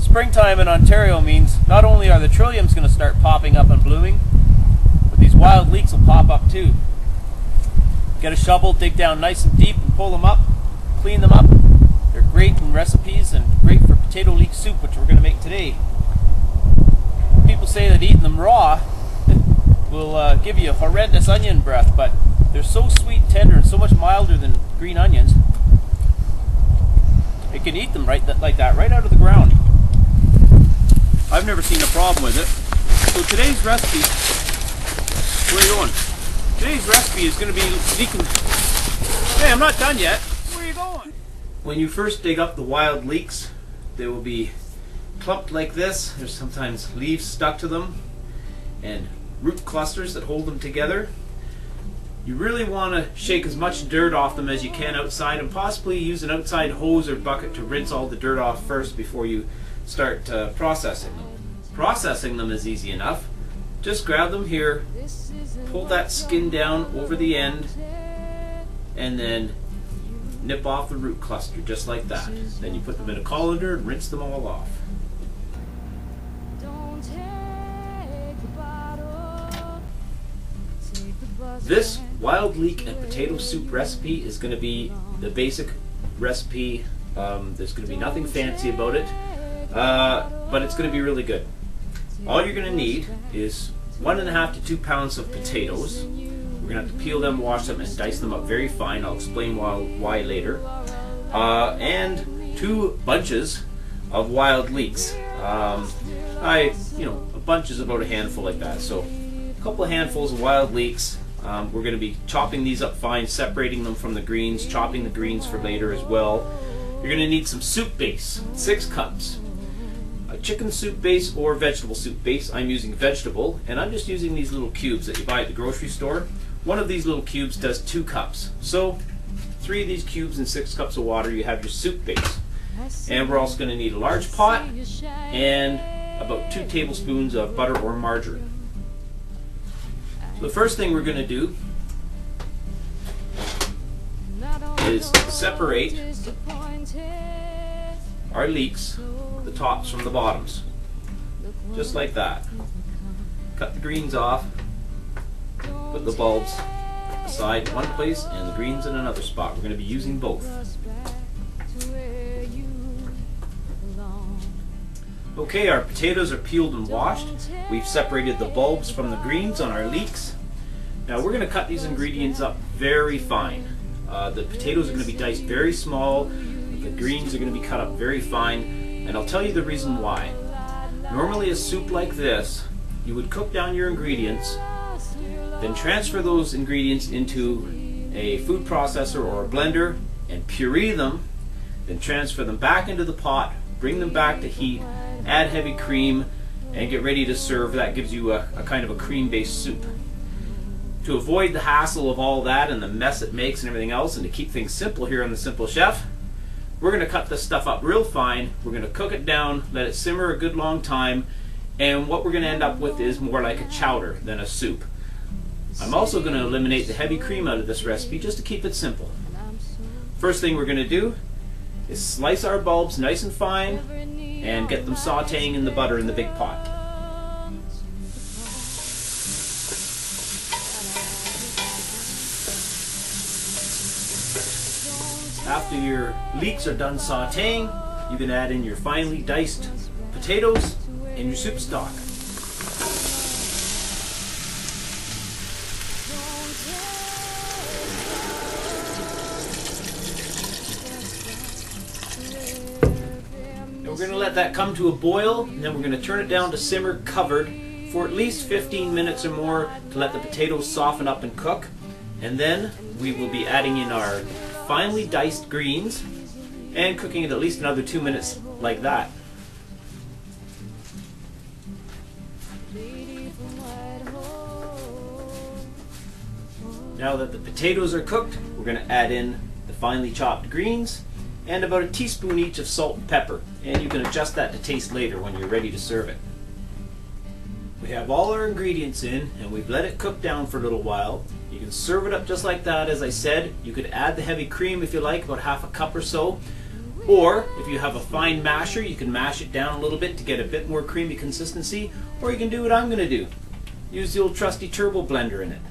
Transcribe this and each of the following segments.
Springtime in Ontario means not only are the trilliums going to start popping up and blooming, but these wild leeks will pop up too. Get a shovel, dig down nice and deep and pull them up, clean them up. They're great in recipes and great for potato leek soup, which we're going to make today. People say that eating them raw will give you a horrendous onion breath, but they're so sweet and tender and so much milder than green onions. You can eat them like that, right out of the ground. I've never seen a problem with it. So today's recipe, where are you going? Today's recipe is going to be leeking. Hey, I'm not done yet. Where are you going? When you first dig up the wild leeks, they will be clumped like this. There's sometimes leaves stuck to them and root clusters that hold them together. You really want to shake as much dirt off them as you can outside, and possibly use an outside hose or bucket to rinse all the dirt off first before you start processing them. Processing them is easy enough. Just grab them here, pull that skin down over the end, and then nip off the root cluster just like that. Then you put them in a colander and rinse them all off. This wild leek and potato soup recipe is going to be the basic recipe. There's going to be nothing fancy about it, but it's going to be really good. All you're going to need is 1.5 to 2 pounds of potatoes. We're going to have to peel them, wash them, and dice them up very fine. I'll explain why later. And 2 bunches of wild leeks. A bunch is about a handful like that. So a couple of handfuls of wild leeks. We're going to be chopping these up fine, separating them from the greens, chopping the greens for later as well. You're going to need some soup base, 6 cups. A chicken soup base or vegetable soup base. I'm using vegetable, and I'm just using these little cubes that you buy at the grocery store. One of these little cubes does 2 cups. So 3 of these cubes and 6 cups of water, you have your soup base. And we're also going to need a large pot and about 2 tablespoons of butter or margarine. So the first thing we're going to do is separate our leeks, the tops from the bottoms, just like that. Cut the greens off, put the bulbs aside in one place and the greens in another spot. We're going to be using both. Okay, our potatoes are peeled and washed. We've separated the bulbs from the greens on our leeks. Now we're going to cut these ingredients up very fine. The potatoes are going to be diced very small. The greens are going to be cut up very fine. And I'll tell you the reason why. Normally a soup like this, you would cook down your ingredients, then transfer those ingredients into a food processor or a blender and puree them, then transfer them back into the pot, bring them back to heat, add heavy cream, and get ready to serve. That gives you a kind of a cream-based soup. To avoid the hassle of all that and the mess it makes and everything else, and to keep things simple here on The Simple Chef, we're going to cut this stuff up real fine. We're going to cook it down, let it simmer a good long time, and what we're going to end up with is more like a chowder than a soup. I'm also going to eliminate the heavy cream out of this recipe just to keep it simple. First thing we're going to do is slice our bulbs nice and fine and get them sauteing in the butter in the big pot. After your leeks are done sauteing, you can add in your finely diced potatoes and your soup stock. And we're going to let that come to a boil, and then we're going to turn it down to simmer covered for at least 15 minutes or more to let the potatoes soften up and cook. And then we will be adding in our finely diced greens and cooking it at least another 2 minutes like that. Now that the potatoes are cooked, we're going to add in the finely chopped greens and about a teaspoon each of salt and pepper, and you can adjust that to taste later when you're ready to serve it. We have all our ingredients in and we've let it cook down for a little while. You can serve it up just like that. As I said, you could add the heavy cream if you like, about half a cup or so. Or if you have a fine masher, you can mash it down a little bit to get a bit more creamy consistency. Or you can do what I'm going to do. Use the old trusty turbo blender in it.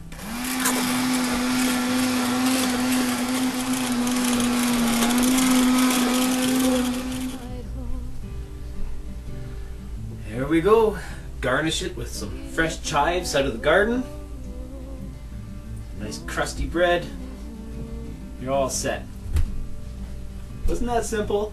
There we go. Garnish it with some fresh chives out of the garden. Nice crusty bread. You're all set. Wasn't that simple?